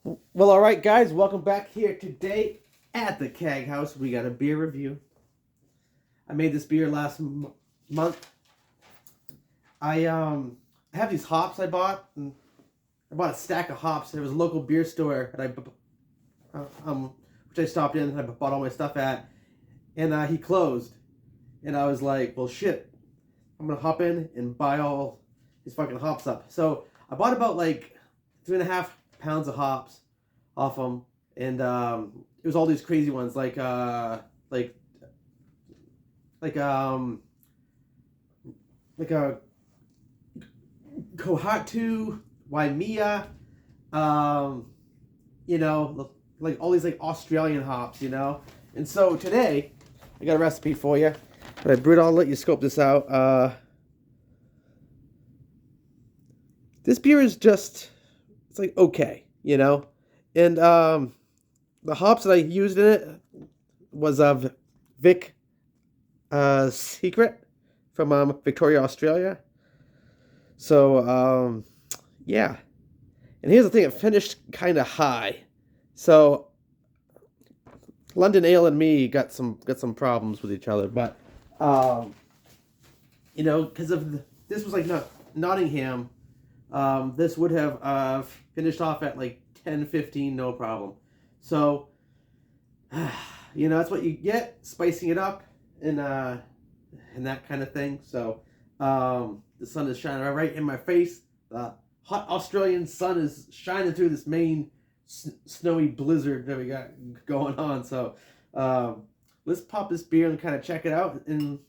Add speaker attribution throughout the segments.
Speaker 1: Well, all right, guys, welcome back here today at the Keag House. We got a beer review. I made this beer last month. I have these hops I bought. And I bought a stack of hops. There was a local beer store that which I stopped in and I bought all my stuff at, and he closed. And I was like, well, shit, I'm gonna hop in and buy all these fucking hops up. So I bought about like 3.5 pounds of hops off them, and it was all these crazy ones like a Kohatu, Waimea, like all these like Australian hops, And so today I got a recipe for you. But I brewed. I'll let you scope this out. This beer is it's like okay, and the hops that I used in it was Vic Secret from Victoria, Australia. So yeah, and here's the thing: it finished kind of high, so London Ale and me got some problems with each other, but because this was like Nottingham, this would have finished off at like 10-15, no problem. So, that's what you get, spicing it up and that kind of thing. So, the sun is shining right in my face. The hot Australian sun is shining through this main snowy blizzard that we got going on. So, let's pop this beer and kind of check it out, and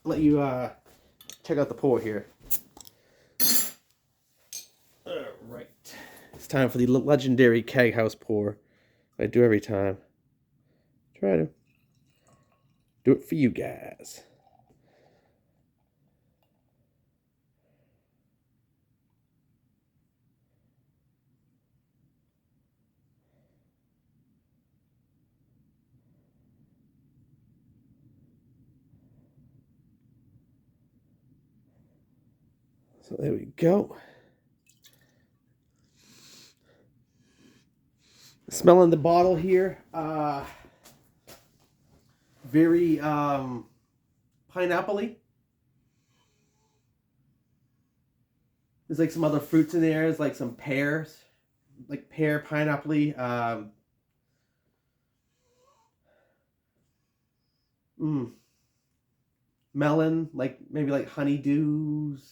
Speaker 1: let you check out the pour here. All right, it's time for the legendary Keg House pour. I do every time. Try to do it for you guys. So there we go. Smelling the bottle here, very pineapple-y. There's like some other fruits in there. There's like some pears, like pear, pineapple-y. Melon, like maybe like honeydews.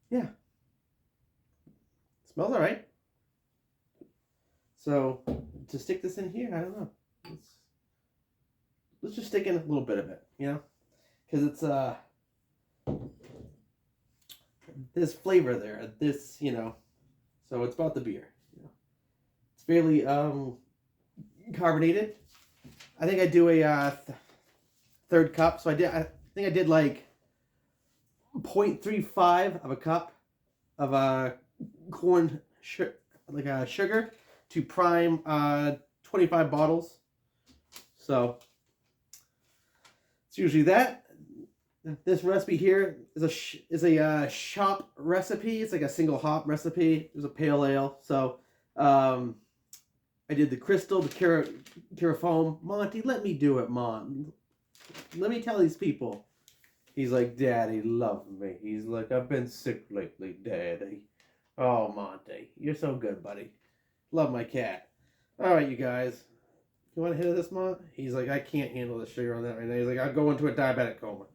Speaker 1: Yeah, smells all right. So to stick this in here, I don't know. Let's just stick in a little bit of it, because it's there's flavor there. So it's about the beer. It's fairly carbonated. I think I do a third cup. So I think I did like 0.35 of a cup of corn sugar to prime 25 bottles. So it's usually that. This recipe here is a shop recipe. It's like a single hop recipe. It was a pale ale. So I did the crystal, the Curafoam. Monty, let me do it, Mom. Let me tell these people. He's like, Daddy, love me. He's like, I've been sick lately, Daddy. Oh, Monty, you're so good, buddy. Love my cat. All right, you guys. You want a hit of this, Mont? He's like, I can't handle the sugar on that right now. He's like, I'll go into a diabetic coma.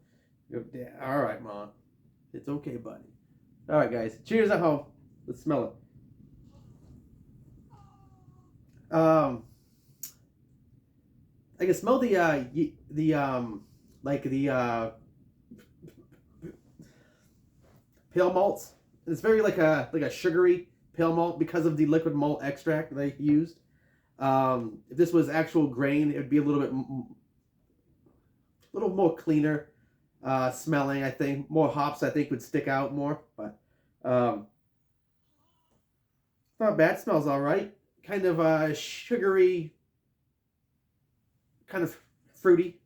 Speaker 1: All right, Mont. It's okay, buddy. All right, guys. Cheers at home. Let's smell it. I can smell the pale malts. It's very like a sugary pale malt because of the liquid malt extract that I used. If this was actual grain, it would be a little more cleaner smelling. I think more hops. I think would stick out more, but not bad. Smells all right. Kind of sugary, kind of fruity.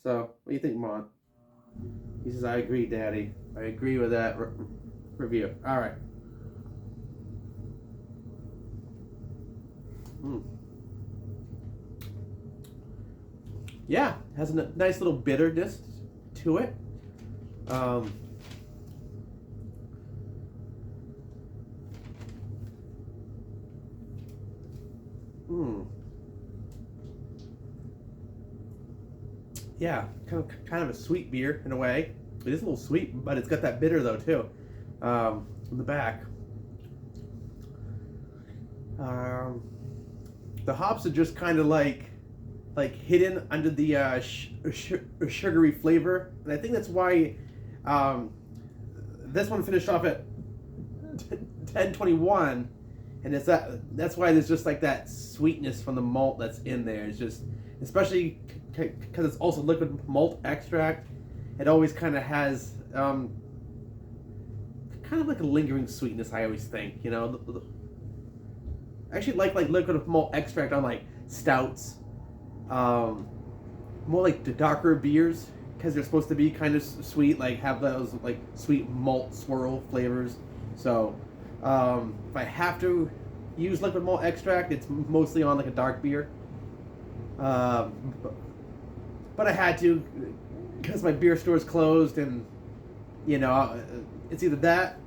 Speaker 1: So, what do you think, Mon? He says, I agree, Daddy. I agree with that review. All right. Mm. Yeah, has a nice little bitterness to it. Yeah, kind of a sweet beer in a way. It is a little sweet, but it's got that bitter though too, in the back. The hops are just kind of like hidden under the sugary flavor, and I think that's why this one finished off at 1021, and that's why there's just like that sweetness from the malt that's in there. It's just, especially because it's also liquid malt extract, it always kind of has kind of like a lingering sweetness. I always think, you know, I actually like liquid malt extract on like stouts, more like the darker beers, because they're supposed to be kind of sweet, like have those like sweet malt swirl flavors. So if I have to use liquid malt extract, it's mostly on like a dark beer. But I had to, because my beer store is closed, and you know, it's either that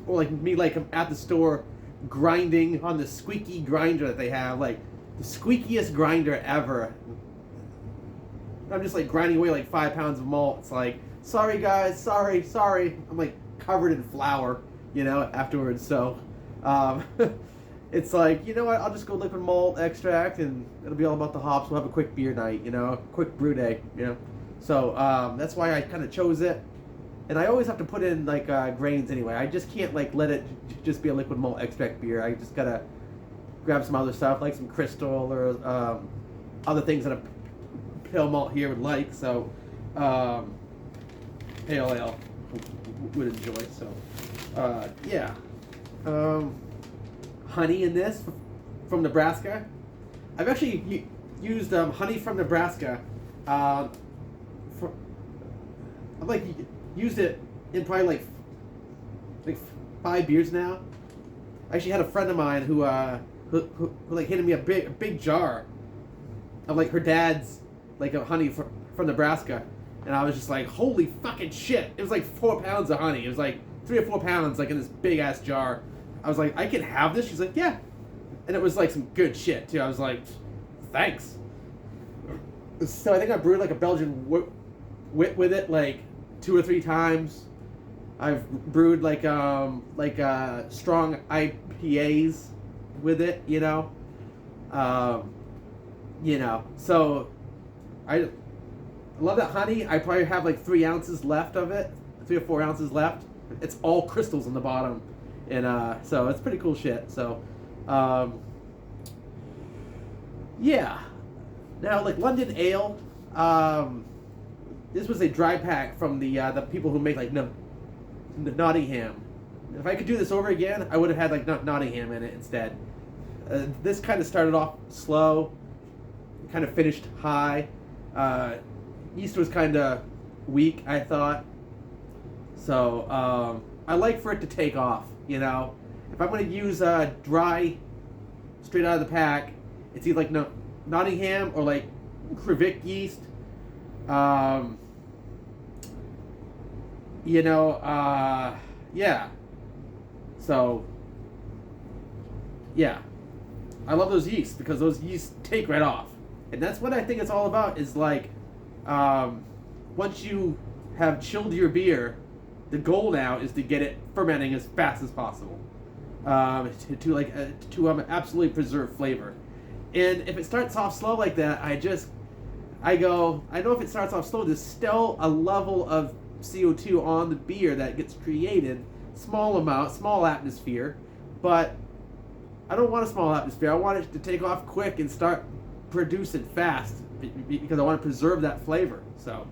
Speaker 1: or like me, like I'm at the store grinding on the squeaky grinder that they have, like the squeakiest grinder ever. I'm just like grinding away like 5 pounds of malt. It's like, sorry guys, sorry. I'm like covered in flour, you know, afterwards. So it's like, you know what, I'll just go liquid malt extract and it'll be all about the hops. We'll have a quick beer night, you know, quick brew day, you know. So that's why I kind of chose it. And I always have to put in like grains anyway. I just can't like let it just be a liquid malt extract beer. I just gotta grab some other stuff like some crystal or other things that a pale malt here would like. So pale ale would enjoy. So yeah. Honey in this from Nebraska. I've actually used honey from Nebraska. I've like used it in probably like 5 beers now. I actually had a friend of mine who like handed me a big jar of like her dad's like a honey from Nebraska, and I was just like, holy fucking shit! It was like 4 pounds of honey. It was like 3 or 4 pounds, like in this big ass jar. I was like, I can have this? She's like, yeah. And it was like some good shit too. I was like, thanks. So I think I brewed like a Belgian wit with it like 2 or 3 times. I've brewed like strong IPAs with it, you know. So I love that honey. I probably have like 3 ounces left of it, 3 or 4 ounces left. It's all crystals on the bottom, and so it's pretty cool shit. So yeah. Now like London Ale, this was a dry pack from the people who make like Nottingham. If I could do this over again, I would have had like Nottingham in it instead. This kind of started off slow, kind of finished high. Yeast was kind of weak, I thought. So I like for it to take off, you know. If I'm going to use dry, straight out of the pack, it's either like Nottingham or like Vic yeast. Yeah. So, yeah. I love those yeasts because those yeasts take right off. And that's what I think it's all about, is like, once you have chilled your beer, the goal now is to get it fermenting as fast as possible. To absolutely preserve flavor. And if it starts off slow like that, I know if it starts off slow, there's still a level of CO2 on the beer that gets created, small amount, small atmosphere, but I don't want a small atmosphere. I want it to take off quick and start producing fast because I want to preserve that flavor. So,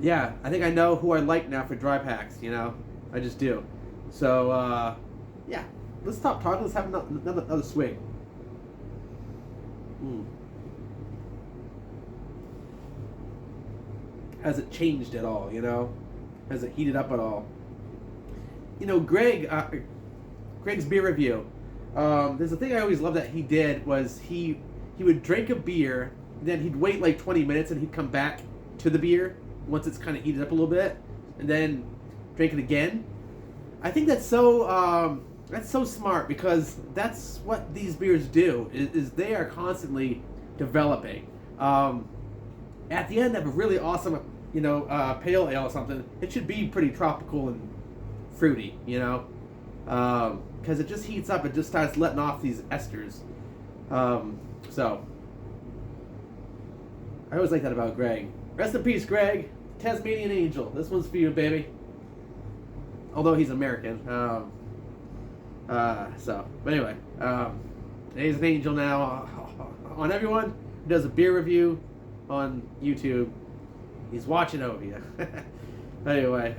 Speaker 1: yeah, I think I know who I like now for dry packs, you know? I just do. So, yeah, let's stop talking. Let's have another swig. Has it changed at all? You know, has it heated up at all? You know, Greg's beer review. There's a thing I always loved that he did was he would drink a beer, then he'd wait like 20 minutes and he'd come back to the beer once it's kind of heated up a little bit, and then drink it again. I think that's so smart, because that's what these beers do. Is they are constantly developing. At the end of a really awesome, pale ale or something, it should be pretty tropical and fruity, because it just heats up. It just starts letting off these esters. So I always like that about Greg. Rest in peace, Greg. Tasmanian Angel. This one's for you, baby. Although he's American. But anyway, he's an angel now. On everyone who does a beer review on YouTube, he's watching over you. Anyway,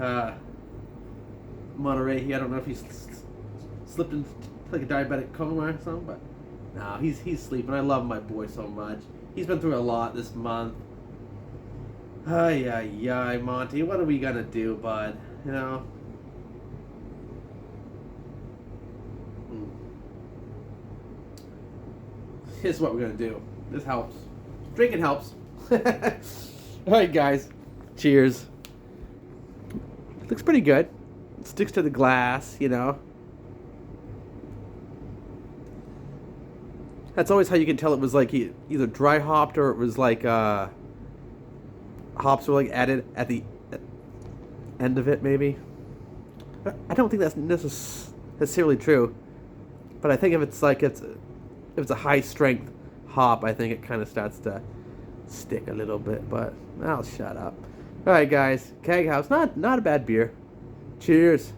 Speaker 1: Monterey, I don't know if he's slipped into like a diabetic coma or something, but no, he's sleeping. I love my boy so much. He's been through a lot this month. Ay, Monty, what are we gonna do, bud? Here's what we're gonna do. This helps. Drinking helps. Alright, guys. Cheers. Looks pretty good. It sticks to the glass, That's always how you can tell it was like either dry hopped or it was like hops were like added at the end of it, maybe. I don't think that's necessarily true, but I think if it's a high strength hop, I think it kind of starts to stick a little bit. But I'll shut up. All right, guys, Keag Haus, not a bad beer. Cheers.